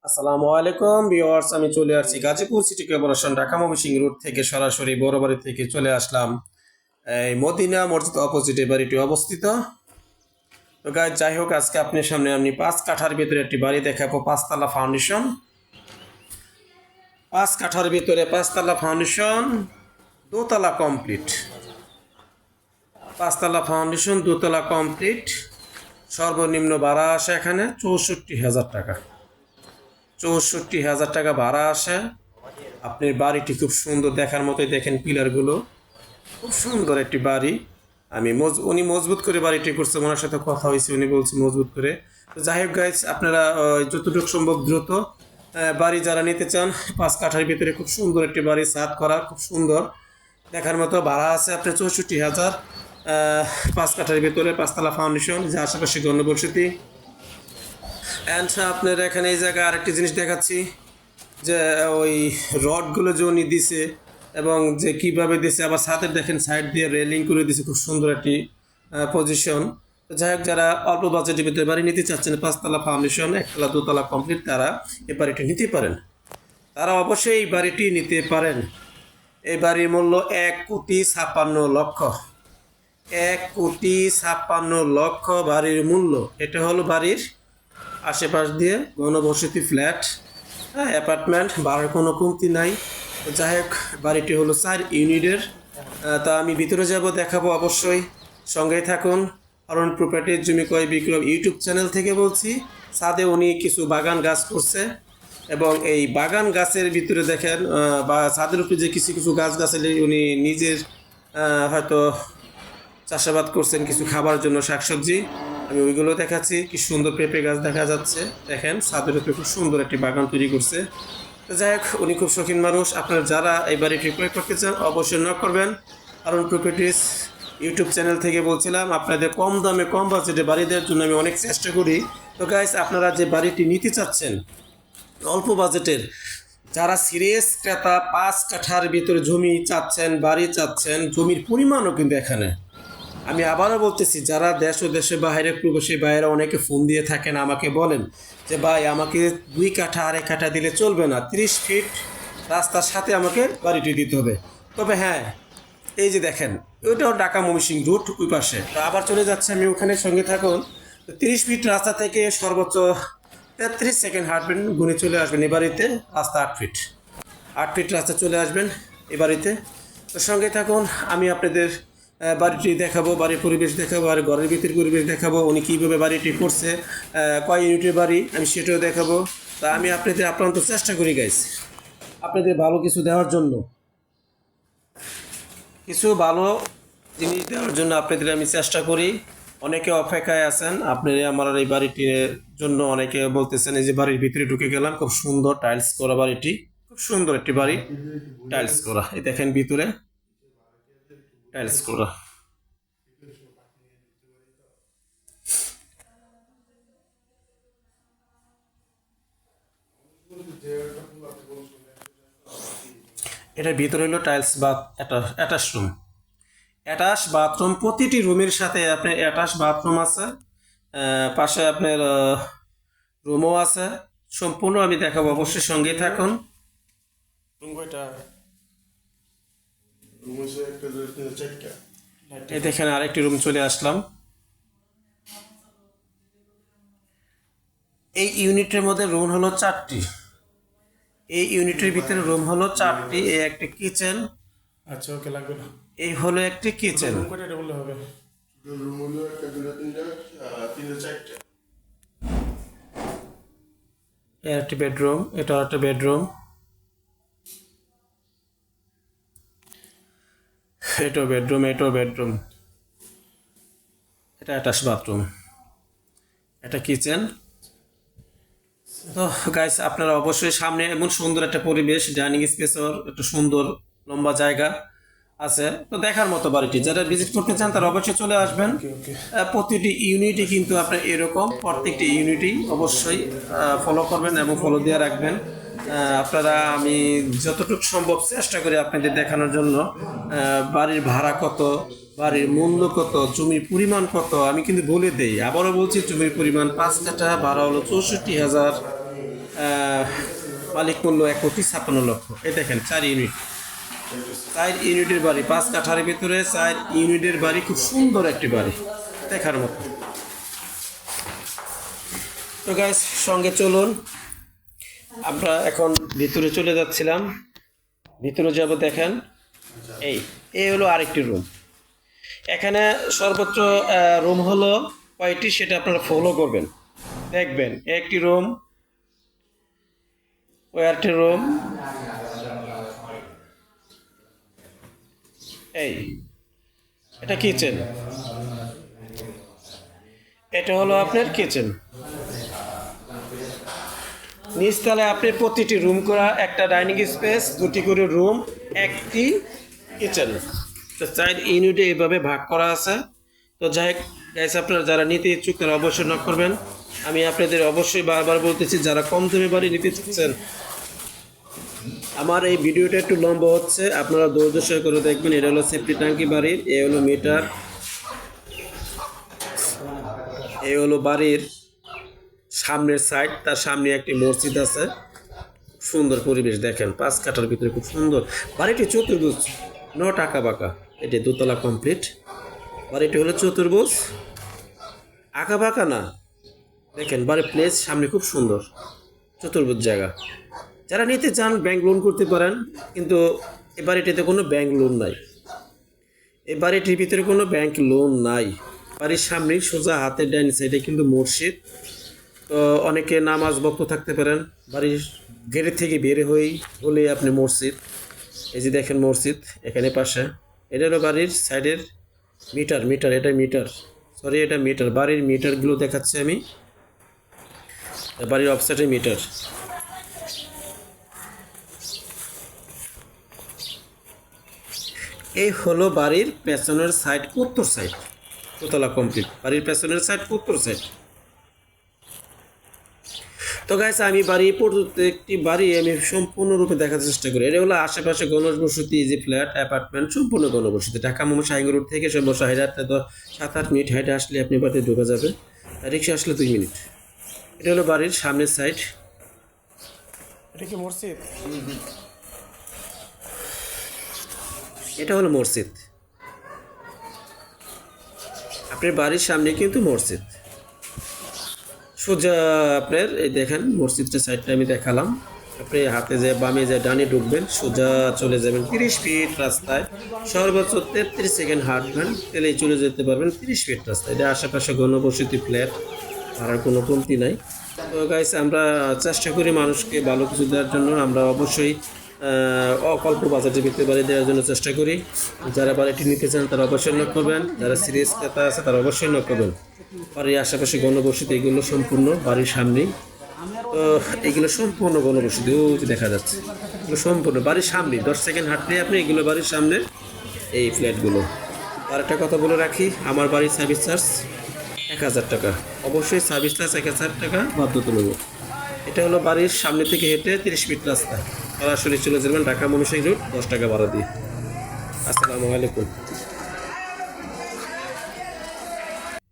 আসসালামু আলাইকুম ভিউয়ার্স, আমি চলে আসছি Gazipur city corporation Dhaka Mymensingh road থেকে সরাসরি বড়বাড়ি থেকে চলে আসলাম এই মদিনা মসজিদ অপোজিটে বাড়িটি অবস্থিত। তো গাইজ যাই হোক, আজকে আপনার সামনে আমি 5 কাঠার ভিতরে একটি বাড়ি দেখাবো। 5 তলা ফাউন্ডেশন, 5 কাঠার ভিতরে 5 তলা ফাউন্ডেশন, দোতলা কমপ্লিট। 5 তলা ফাউন্ডেশন, দোতলা কমপ্লিট। সর্বনিম্ন ভাড়া আসে এখানে 64,000 টাকা। 64,000 টাকা ভাড়া আসে। আপনার বাড়িটি খুব সুন্দর, দেখার মতোই। দেখেন পিলারগুলো খুব সুন্দর একটি বাড়ি। উনি মজবুত করে বাড়িটি করছে, ওনার সাথে কথা হয়েছে, উনি বলছে মজবুত করে। তো যাই হোক গাইজ, আপনারা যতটুকু সম্ভব দ্রুত বাড়ি যারা নিতে চান, 5 কাঠার ভিতরে খুব সুন্দর একটি বাড়ি, ছাদ করা, খুব সুন্দর দেখার মতো। ভাড়া আছে আপনার 64,000। 5 কাঠার ভিতরে 5 তলা ফাউন্ডেশন, যে আশেপাশে গণবসতি। অ্যান্ড আপনার এখানে এই জায়গায় আরেকটি জিনিস দেখাচ্ছি, যে ওই রডগুলো যে উনি দিছে এবং যে কীভাবে দিছে, আবার ছাদের দেখেন সাইড দিয়ে রেলিং করে দিছে, খুব সুন্দর একটি পজিশন। তো যাই হোক, যারা অল্প বাজেটের ভিতরে বাড়ি নিতে চাচ্ছেন, 5 তলা ফাউন্ডেশন, 1 তলা 2 তলা কমপ্লিট, তারা এই বাড়িটি নিতে পারেন। তারা অবশ্যই এই বাড়িটি নিতে পারেন। এই বাড়ির মূল্য 1,56,00,000। 1,56,00,000 বাড়ির মূল্য। এটা হলো বাড়ির আশেপাশ দিয়ে ঘনবসতি ফ্ল্যাট, হ্যাঁ, অ্যাপার্টমেন্ট, ভাড়ার কোনো কমতি নাই। তো যাই হোক, বাড়িটি হলো 4 ইউনিটের। তা আমি ভিতরে যাব, দেখাবো, অবশ্যই সঙ্গেই থাকুন। অরুণ প্রপার্টির জমি ক্রয় বিক্রয় ইউটিউব চ্যানেল থেকে বলছি। ছাদে উনি কিছু বাগান গাছ করছে, এবং এই বাগান গাছের ভিতরে দেখেন বা ছাদের উপরে যে কিছু কিছু গাছ গাছালি উনি নিজের হয়তো চাষাবাদ করছেন কিছু খাবার জন্য, শাকসবজি। আমি ওইগুলো দেখাচ্ছি। কি সুন্দর পেঁপে গাছ দেখা যাচ্ছে, দেখেন ছাদের উপরে খুব সুন্দর একটি বাগান তৈরি করছে। তো যাই হোক, উনি খুব শৌখিন মানুষ। আপনারা যারা এই বাড়িটি ক্রয় করতে চান, অবশ্যই নক করবেন। অরুণ প্রপার্টিজ ইউটিউব চ্যানেল থেকে বলছিলাম, আপনাদের কম দামে কম বাজেটে বাড়ি দেওয়ার জন্য আমি অনেক চেষ্টা করি। তো গাইস, আপনারা যে বাড়িটি নিতে চাচ্ছেন অল্প বাজেটের, যারা সিরিয়াস ক্রেতা, 5 কাঠার ভিতরে জমি চাচ্ছেন, বাড়ি চাচ্ছেন, জমির পরিমাণও কিন্তু এখানে, আমি আবারও বলতেছি, যারা দেশ ও দেশের বাইরে প্রবাসী ভাইয়েরা অনেকে ফোন দিয়ে থাকেন, আমাকে বলেন যে ভাই আমাকে 2 কাঠা 2.5 কাঠা দিলে চলবে না, 30 ফিট রাস্তার সাথে আমাকে বাড়িটি দিতে হবে। তবে হ্যাঁ, এই যে দেখেন, ওইটাও ঢাকা ময়মনসিংহ রুট, ওই পাশে। তো আবার চলে যাচ্ছে, আমি ওখানে সঙ্গে থাকুন। তো 30 ফিট রাস্তা থেকে সর্বোচ্চ 33 সেকেন্ড হাঁটবেন, ঘুরে চলে আসবেন এ বাড়িতে। রাস্তা 8 ফিট, 8 ফিট রাস্তা চলে আসবেন এ বাড়িতে। তো সঙ্গে থাকুন, আমি আপনাদের বাড়িটি দেখাবো, বাড়ির পরিবেশ দেখাবো, আর ঘরের ভিতর পরিবেশ দেখাবো, উনি কীভাবে বাড়িটি করছে, কয় ইউনিটের বাড়ি, আমি সেটাও দেখাবো। তা আমি আপনাদের আপ্রান্ত চেষ্টা করি গাইস, আপনাদের ভালো কিছু দেওয়ার জন্য, কিছু ভালো জিনিস দেওয়ার জন্য আপনাদের আমি চেষ্টা করি। অনেকে অপেক্ষায় আছেন আপনারা আমার এই বাড়িটির জন্য। অনেকে বলতেছেন, এই যে বাড়ির ভিতরে ঢুকে গেলাম, খুব সুন্দর টাইলস করা বাড়িটি, খুব সুন্দর একটি বাড়ি, টাইলস করা। এই দেখেন ভিতরে টাইলস করা। এটার ভিতরে হলো tiles bath, attach room, attach bathroom. প্রতিটি রুমের সাথে আপনার অ্যাটাচ বাথরুম আছে, পাশে আপনার রুমও আছে। সম্পূর্ণ আমি দেখাবো, অবশ্যই সঙ্গেই থাকুন। রুম কয়টা? এই দেখেন, আরেকটি রুম চলে আসলাম। এই ইউনিটের মধ্যে রুম হলো 4টি। এই ইউনিটের ভিতরে রুম হলো 4টি। এই একটি কিচেন। আচ্ছা, ওকে, লাগবে না। এই হলো একটি কিচেন। রুম কয়টা, এটা বললে হবে? রুম হলো একটা, দুটো, তিনটা, তিনটা, চারটা। এর একটি বেডরুম, এটা একটা বেডরুম, এটাও বেডরুম, এটাও বেডরুম। এটা অ্যাটাচ বাথরুম, এটা কিচেন। তো গাইস, আপনারা অবশ্যই সামনে এমন সুন্দর একটা পরিবেশ, ডাইনিং স্পেসর, একটা সুন্দর লম্বা জায়গা আছে। তো দেখার মতো বাড়িটি, যারা ভিজিট করতে চান তারা অবশ্যই চলে আসবেন। প্রতিটি ইউনিটই কিন্তু আপনার এরকম, প্রত্যেকটি ইউনিটই অবশ্যই ফলো করবেন এবং ফলো দিয়ে রাখবেন। আপনারা, আমি যতটুকু সম্ভব চেষ্টা করি আপনাদের দেখানোর জন্য। বাড়ির ভাড়া কত, বাড়ির মূল্য কত, জমির পরিমাণ কত, আমি কিন্তু বলে দেই। আবারও বলছি, জমির পরিমাণ 5 কাঠা, ভাড়া হলো 64,000। মালিক মূল্য 1,56,00,000। এই দেখেন 4 ইউনিট, 4 ইউনিটের বাড়ি, 5 কাঠার ভিতরে 4 ইউনিটের বাড়ি, খুব সুন্দর একটি বাড়ি দেখার মতো। তো গাইস সঙ্গে চলুন, আমরা এখন ভিতরে চলে যাচ্ছিলাম। ভিতরে যাব, দেখেন এই হলো আরেকটি রুম। এখানে সর্বোচ্চ রুম হলো কয়টি সেটা আপনারা ফলো করবেন, দেখবেন। একটি রুম, ওই আরেকটি রুম, এটা কিচেন, এটা হলো আপনার কিচেন। নিচতলায় আপনি প্রতিটি রুম করা, একটা ডাইনিং স্পেস, 2টি করে রুম, একটি কিচেন। তো 4 ইউনিটে এইভাবে ভাগ করা আছে। তো যাই হোক গাইস, আপনারা যারা নিতে ইচ্ছুক তারা অবশ্যই নক করবেন। আমি আপনাদের অবশ্যই বারবার বলতেছি, যারা কম দামে বাড়ি নিতে চাচ্ছেন, আমার এই ভিডিওটা একটু লম্বা হচ্ছে, আপনারা ধৈর্য সহকারে করে দেখবেন। এটা হলো সেফটি ট্যাঙ্কি বাড়ির, এ হলো মিটার, এ হলো বাড়ির সামনের সাইড, তার সামনে একটি মসজিদ আছে। সুন্দর পরিবেশ দেখেন, 5 কাঠার ভিতরে খুব সুন্দর বাড়িটি। চতুর্ভুজ, 9 টাকা বাঁকা, এটি দোতলা কমপ্লিট। বাড়িটি হলো চতুর্ভুজ, আঁকা বাঁকা না। দেখেন বাড়ির প্লেস সামনে খুব সুন্দর, চতুর্ভুজ জায়গা। যারা নিতে চান ব্যাংক লোন করতে পারেন, কিন্তু এই বাড়িটিতে কোনো ব্যাংক লোন নাই। এই বাড়িটির ভিতরে কোনো ব্যাংক লোন নাই। বাড়ির সামনে সোজা হাতের ডাইন সাইডে কিন্তু মসজিদ। তো অনেকে নামাজ বক্ত থাকতে পারেন, বাড়ির গেটের থেকে বের হলেই আপনি মসজিদ। এই যে দেখেন মসজিদ এখানে পাশে। এটা হলো বাড়ির সাইডের মিটার, এটা মিটার, সরি এটা মিটার। বাড়ির মিটারগুলো দেখাচ্ছি আমি, বাড়ির অফসাইডে মিটার। এই হলো বাড়ির পেছনের সাইড, উত্তর সাইড, দোতলা কমপ্লিট। বাড়ির পেছনের সাইড, উত্তর সাইড। তো গাইস, আমি প্রত্যেকটি বাড়ি আমি সম্পূর্ণরূপে দেখার চেষ্টা করি। এটা হলো আশেপাশে গণবসতি, ইজি ফ্ল্যাট, অ্যাপার্টমেন্ট, সম্পূর্ণ গণবসতি। ঢাকা মোহাম্মদ শাহীন রোড থেকে সর্বোচ্চ হাইরাতে 7-8 মিনিট হাইটে আসলে আপনি বাড়িতে ঢোকা যাবে, রিক্সা আসলে 2 মিনিট। এটা হলো বাড়ির সামনের সাইড। এটা কি মসজিদ? এটা হলো মসজিদ। আপনার বাড়ির সামনে কিন্তু মসজিদ, সোজা আপনার এই দেখেন মসজিদটা সাইডটা আমি দেখালাম। আপনি হাতে যে বামে যে ডানে ঢুকবেন, সোজা চলে যাবেন 30 ফিট রাস্তায়, সর্বোচ্চ 33 সেকেন্ড হাঁটবেন, তেলেই চলে যেতে পারবেন 30 ফিট রাস্তায়। এটা আশেপাশে ঘনবসতি ফ্ল্যাট, ভাড়ার কোনো কমতি নাই। তো গাইস, আমরা চেষ্টা করি মানুষকে ভালো কিছু দেওয়ার জন্য। আমরা অবশ্যই অল্প বাজেটের ভিতরে বাড়ি দেওয়ার জন্য চেষ্টা করি। যারা বাড়িটি নিতে চান তারা অবশ্যই নক করবেন, যারা সিরিয়াস ক্রেতা আছে তারা অবশ্যই নক করবেন। বাড়ির আশেপাশে গণবসতি, এগুলো সম্পূর্ণ বাড়ির সামনেই। তো এগুলো সম্পূর্ণ গণবসতি, ওই যে দেখা যাচ্ছে, এগুলো সম্পূর্ণ বাড়ির সামনে। 10 সেকেন্ড হাঁটলে আপনি এগুলো বাড়ির সামনে, এই ফ্ল্যাটগুলো। আর একটা কথা বলে রাখি, আমার বাড়ির সার্ভিস চার্জ 1000 টাকা, অবশ্যই সার্ভিস চার্জ 1000 টাকা বাধ্যতামূলক। এটা হলো বাড়ির সামনে থেকে হেঁটে 30 ফিট রাস্তা, সরাসরি চলে যাবেন ঢাকা ময়মনসিংহ রোড, 10 টাকা ভাড়া দিয়ে। আসসালামু আলাইকুম।